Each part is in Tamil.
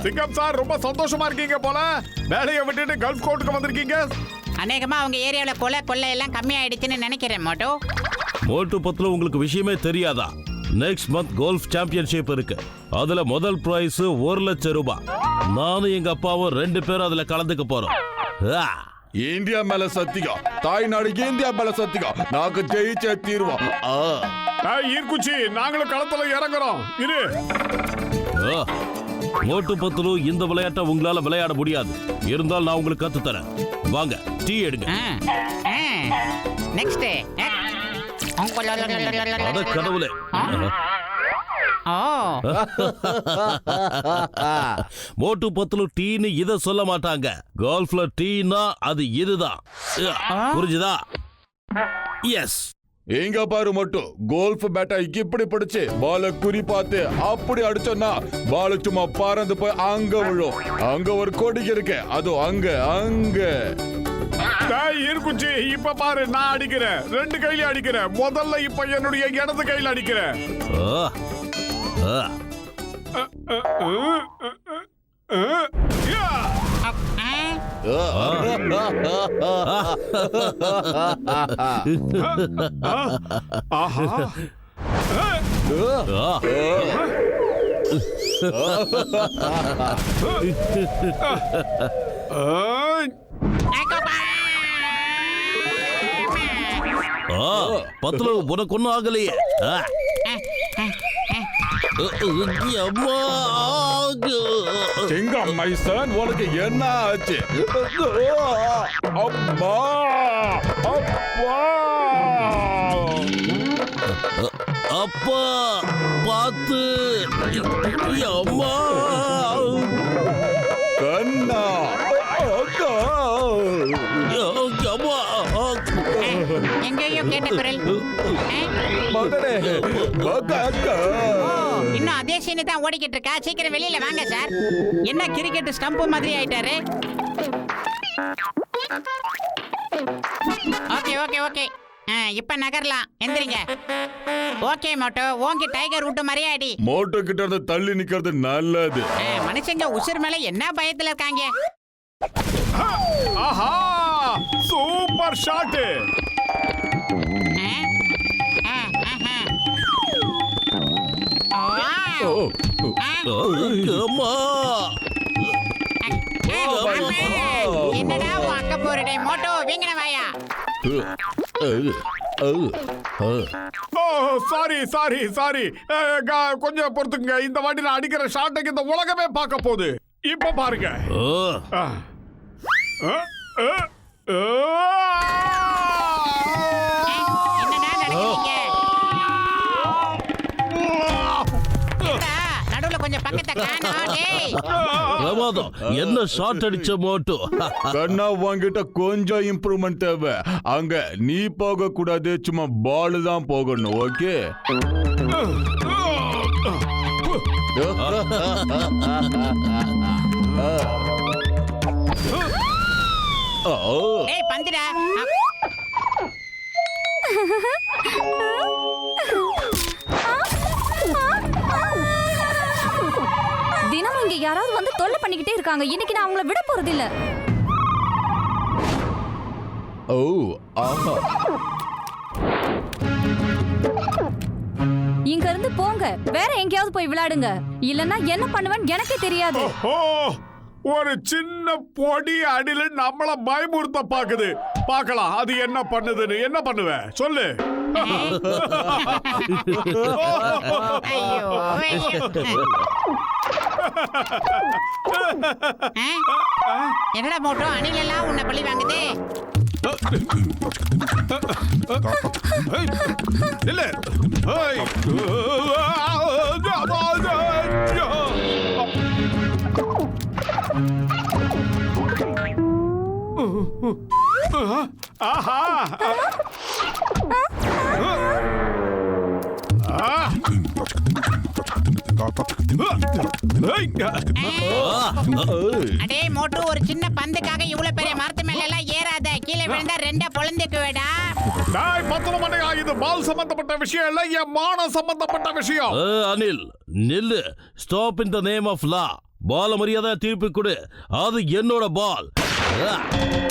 சிங்கம் சார் ரொம்ப சந்தோஷமா இருக்கீங்க போல. வேலையை விட்டுட்டு கல்ஃப் கோர்ட்டுக்கு வந்திருக்கீங்க. அநேகமா அவங்க ஏரியாவுல கொள்ளை எல்லாம் கம்மியாயிடுச்சுன்னு நினைக்கிறேன் மோட்டோ. மோட்டு பத்துல உங்களுக்கு விஷயமே தெரியாதா? நெக்ஸ்ட் மந்த் கோல்ஃப் சாம்பியன்ஷிப் இருக்கு. அதுல முதல் பிரைஸ் 1 லட்சம் ரூபாய். நானும் எங்க அப்பாவும் 2 பேரும் அதுல கலந்துக்க போறோம். இந்தியா மேல சத்தியம், தாய்நாடு இந்தியா மேல சத்தியம், நாங்க ஜெயிச்சே தீர்வோம். ஈர்க்குச்சி, நாங்களும் களத்துல இறங்குறோம். இரு. மோட்டு பத்துல இந்த விளையாட்டை உங்களால விளையாட முடியாது. இருந்தால் நான் உங்களுக்கு கத்து தரேன். வாங்க டீ எடுங்க. நெக்ஸ்ட் அட கடவுளே. மோட்டு பத்துல டீன்னு இத சொல்ல மாட்டாங்க. கோல்ஃப்ல டீனா அது இதுதான். புரிஞ்சுதா? எஸ். எங்க பாரு மட்டும் கோல்ஃப் பேட்டா இப்படி பிடிச்சு பால குறி பார்த்து அப்படி அடிச்சோன்னா பால சும்மா பறந்து போய் அங்க விழும். அங்க ஒரு கொடிக்கு இருக்கு, அது அங்க அங்க. ஈர்க்குச்சி, இப்ப பாரு, நான் அடிக்கிறேன். 2 கையில அடிக்கிறேன். முதல்ல இப்ப என்னுடைய இடது கையில அடிக்கிறேன். பத்துல உனக்கு ஒன்னும் ஆகலையே. சிங்கம் மைசன், உனக்கு என்ன ஆச்சு? அப்பா அப்பா அப்பா பார்த்து. அம்மா கண்ணா எங்கேயோ கேட்ட குரல். மகனே, இன்னும் அதே சீனு தான் ஓடிக்கிட்டு இருக்கா. சீக்கிரம் வெளியில வாங்க சார். என்ன கிரிக்கெட் ஸ்டம்ப் மாதிரி ஆயிட்டாரு. ஓகே ஓகே ஓகே, இப்ப நகரலாம். எந்திரிங்க. ஓகே மோட்டோ, ஓங்கி டைகர் விட்டு மாதிரியே அடி. மோட்டோ கிட்ட இருந்து தள்ளி நிக்கிறது நல்லது. மனுஷங்க உசுர் மேல என்ன பயத்துல இருக்காங்க. ஆஹா, சூப்பர் ஷாட். என்னடா வாக்க போறடே மோட்டோ, வீங்கன வாயா. சாரி சாரி சாரி, கொஞ்சம் பொறுத்துங்க. இந்த வாட்டி நான் அடிக்கிற ஷாட்டுக்கு இந்த உலகமே பார்க்க போகுது. இப்ப பாருங்க. என்னடா நடக்குறீங்க? நடுவுல கொஞ்சம் பக்கத்தை காணோம். டேய் பிரமாதம், என்ன ஷாட் அடிச்ச மோட்டு. கண்ணா, உன்கிட்ட கொஞ்சம் இம்ப்ரூவ்மெண்ட் தேவை. அங்க நீ போக கூடாது, சும்மா பால் தான் போகணும். ஓகே. டேய் பந்திடா. தினமும் இங்க யாராவது வந்து தொல்லை பண்ணிக்கிட்டே இருக்காங்க. இன்னைக்கு நான் அவங்கள விட போறது இல்ல. ஓ ஆஹா, இங்க இருந்து போங்க, வேற எங்கேயாவது போய் விளையாடுங்க. இல்லன்னா என்ன பண்ணுவேன்னு எனக்கே தெரியாது. ஒரு சின்ன பொடி அடில நம்மள பயமுறுத்த பாக்குது. பார்க்கலாம் அது என்ன பண்ணுதுன்னு. என்ன பண்ணுவ சொல்லு. என்னடா மோட்டோ, அணில் எல்லாம் உன்னை பழி வாங்குதே. இல்ல ஆஹா, அடே மோட்டு, ஒரு சின்ன பந்துக்காக இவ்வளவு பெரிய மரத்து மேல எல்லாம் ஏறாத. விழுந்தா ரெண்டா பொழந்துக்குவேடா. டேய் பத்துல மண்டையா, இது பால் சம்பந்தப்பட்ட விஷயம் இல்ல, என் மானம் சம்பந்தப்பட்ட விஷயம். அனில் நில்லு. Stop in the name of law. பால மரியாதை திருப்பி கொடு. அது என்னோட பால்.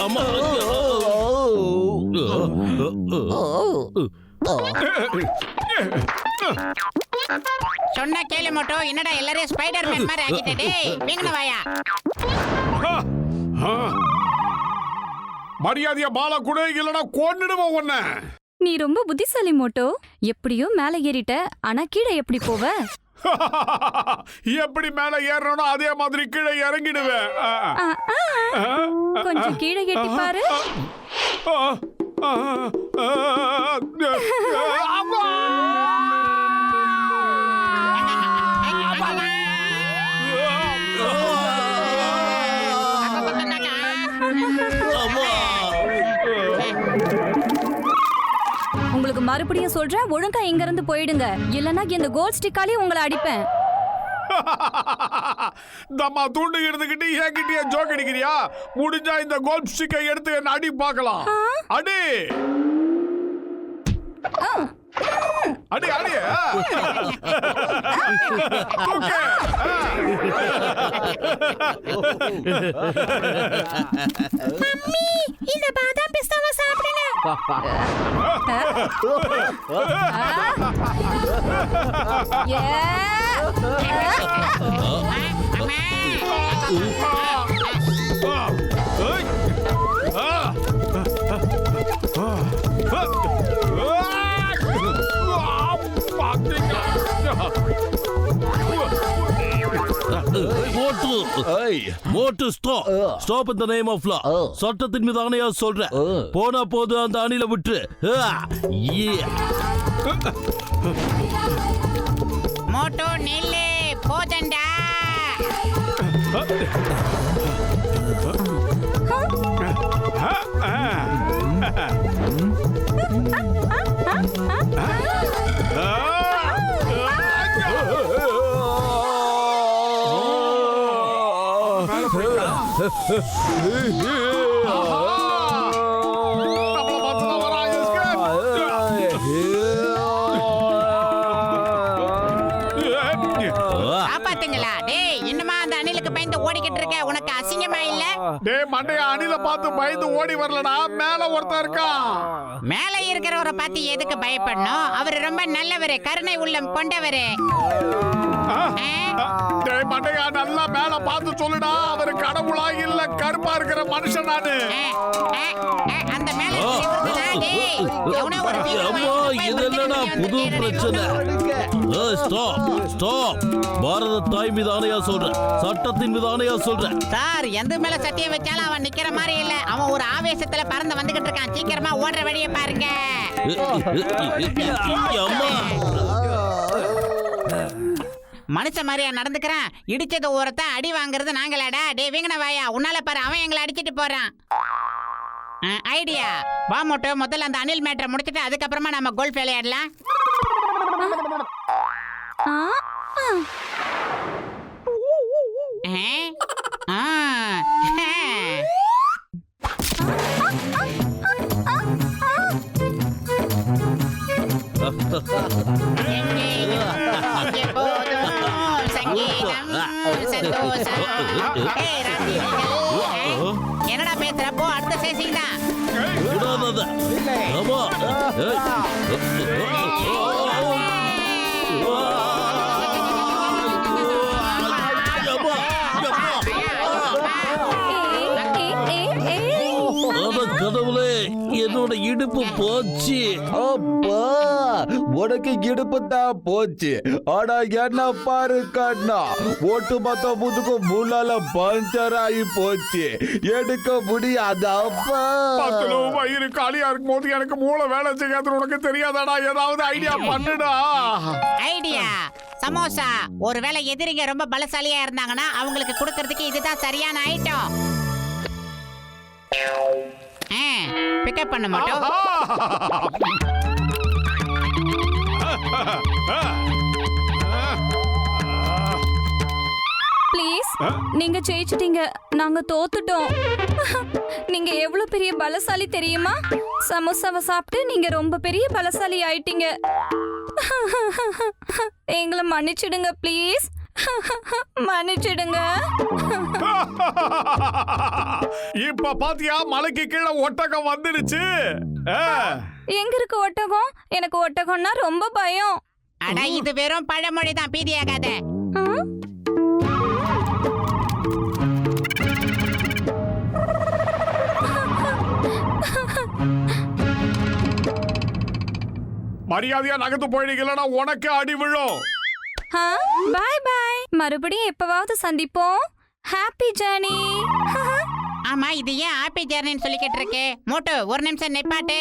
அம்மா. சொன்னா கேளு மோட்டோ. என்னடா எல்லாரையும் ஸ்பைடர்மேன் மாதிரி ஆக்கிட்டே. டேய் வீங்கன வாயா. மரியாதையா பால கூட இல்லனா கொன்னுடுவோம் உன்னை. நீ ரொம்ப புத்திசாலி மோட்டோ. எப்படியோ மேல ஏறிட்ட, ஆனா கீழே எப்படி போவ? எப்படி மேல ஏறணும் அதே மாதிரி கீழே இறங்கிடுவேன். கொஞ்சம் கீழே எட்டி பாரு. உங்களுக்கு மறுபடியும் சொல்றேன், ஒழுங்கா இங்க இருந்து போயிடுங்க. இல்லனா இந்த கோல்ட் ஸ்டிக்காலே உங்களை அடிப்பேன். தம்மா தூண்டு இருந்துகிட்டு என்கிட்டயே ஜோக் அடிக்கிறியா? முடிஞ்சா இந்த கோல்ட் ஸ்டிக்கை எடுத்து என்ன அடி பார்க்கலாம். அடி அடி அடி. ஓகே. மம்மி இந்த பாதாம் பிஸ்தாவை சாப்பிடுங்க. Motu stop. Stop in the name of law. சட்டத்தின் மீது ஆணையா சொல்றேன். போனா போது அந்த அணில விட்டு. மோட்டோ நில்லு போதண்டா. காப்பாத்துங்களா. டேய் இன்னுமா அந்த அணிலுக்கு பயந்து ஓடிக்கிட்டு இருக்க? உனக்கு அசிங்கமா இல்ல? டேய் மண்டைய அணில பார்த்து பயந்து ஓடி வரலடா. மேல ஒருத்தன் இருக்கான். மேல இருக்கிறவரை பார்த்து எதுக்கு பயப்படணும்? அவர் ரொம்ப நல்லவரு, கருணை உள்ளம் கொண்டவரு. டேய் மண்டையா, நல்லா மேல பார்த்து சொல்லுடா. அவர் கடவுளா இல்ல கருப்பா இருக்கிற மனுஷன் நானு. அந்த மேல இதெல்லடா புது பிரச்சனை. Stop stop. பாரத தாய் மீது ஆணையா சொல்றேன். சட்டத்தின் மீது ஆணையா சொல்றேன். சார் எந்த மேல சத்தியம் வச்சாலும் அவன் நிக்கிற மாதிரி இல்ல. அவன் ஒரு ஆவேசத்துல பறந்து வந்துகிட்டு இருக்கான். சீக்கிரமா ஓடுற வழியை பாருங்க. மனுஷ மாதிரியா நடந்துக்கிறான். இடிச்சது ஒருத்த அடி வாங்குறது நாங்களாடா. டே வீங்கன வாயா, உன்னால பாரு அவன் எங்களை அடிச்சிட்டு போறான். ஐடியா வா மோட்டோ. முதல்ல அந்த அனில் மேட்டரை முடிச்சிட்டு அதுக்கப்புறமா நம்ம கோல்ஃப் விளையாடலாம். என்னடா பேசுறப்போ அடுத்த சேசிங் தான். கடவுளே என்னோட இடுப்பு போச்சு. அப்பா உனக்கு இடுப்பு தான் போச்சு. ஆனா என்ன பாரு கண்ணா, ஒட்டு மொத்த முதுகு முள்ளால பஞ்சர் ஆகி போச்சு. எடுக்க முடியாது. அப்பா வயிறு காலியா இருக்கும் போது எனக்கு மூளை வேலை செய்யாது. உனக்கு தெரியாதாடா? ஏதாவது ஐடியா பண்ணுடா. ஐடியா சமோசா. ஒருவேளை எதிரிங்க ரொம்ப பலசாலியா இருந்தாங்கன்னா அவங்களுக்கு கொடுக்கறதுக்கு இதுதான் சரியான ஐட்டம். பிக்கப் பண்ண மாட்டோம். ப்ளீஸ் நீங்க ஜெயிச்சிட்டீங்க, நாங்க தோத்துட்டோம். நீங்க எவ்வளவு எவ்வளவு பெரிய பலசாலி தெரியுமா? சமோசாவை சாப்பிட்டு நீங்க ரொம்ப பெரிய பலசாலி ஆயிட்டீங்க. எங்களை மன்னிச்சிடுங்க ப்ளீஸ். மன்னிச்சிடுங்க. இப்ப பாத்தியா மலைக்கு கீழே ஒட்டகம் வந்துடுச்சு. எங்க இருக்கு ஒட்டகம்? எனக்கு ஒட்டகம்னா ரொம்ப பயம். அட இது வெறும் பழமொழி தான், பீதியாகாத. மரியாதையா நகர்ந்து போயிடுங்களா உனக்கு அடி விழும். பாய் பாய். மறுபடியும் எப்பவாவது சந்திப்போம். Happy journey. ஆமா, இது ஏன் ஹாப்பி ஜர்னின்னு சொல்லிக்கிட்டு இருக்கு? மோட்டோ ஒரு நிமிஷம் நிப்பாட்டு.